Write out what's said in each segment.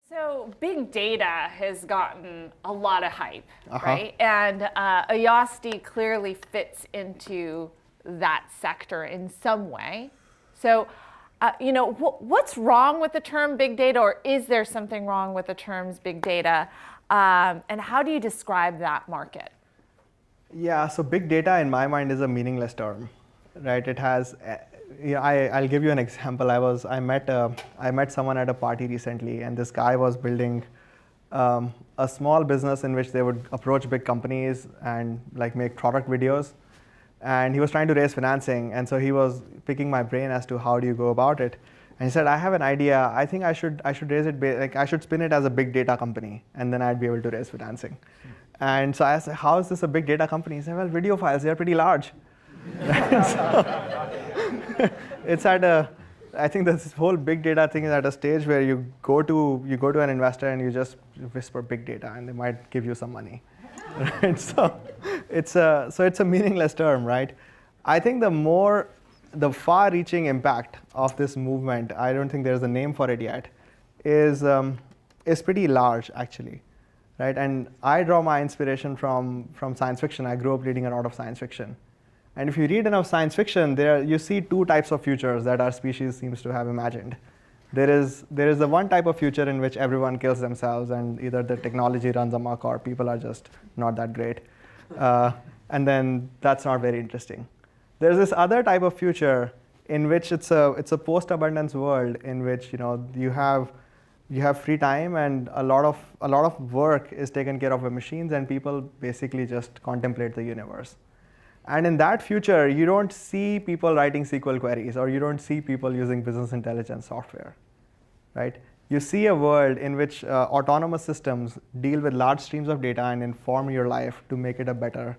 So big data has gotten a lot of hype, right? And Ayasdi clearly fits into that sector in some way. So, what's wrong with the term big data, or is there something wrong with the terms big data? And how do you describe that market? Yeah, so big data in my mind is a meaningless term, right? It has, I'll give you an example. I met someone at a party recently, and this guy was building a small business in which they would approach big companies and like make product videos. And he was trying to raise financing, and so he was picking my brain as to how do you go about it. And he said, I have an idea. I think I should raise it, I should spin it as a big data company, and then I'd be able to raise financing. And so I asked, how is this a big data company? He said, well, video files, they're pretty large. So it's I think this whole big data thing is at a stage where you go to an investor and you just whisper big data, and they might give you some money. Right? So it's a meaningless term, right? I think the far-reaching impact of this movement, I don't think there's a name for it yet, is pretty large actually, right? And I draw my inspiration from science fiction. I grew up reading a lot of science fiction. And if you read enough science fiction, you see two types of futures that our species seems to have imagined. There is the one type of future in which everyone kills themselves, and either the technology runs amok or people are just not that great. And then that's not very interesting. There's this other type of future in which it's a post-abundance world in which you have free time, and a lot of work is taken care of by machines, and people basically just contemplate the universe. And in that future, you don't see people writing SQL queries, or you don't see people using business intelligence software, right? You see a world in which autonomous systems deal with large streams of data and inform your life to make it better.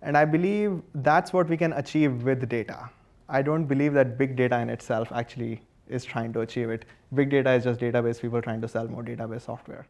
And I believe that's what we can achieve with data. I don't believe that big data in itself actually is trying to achieve it. Big data is just database people trying to sell more database software.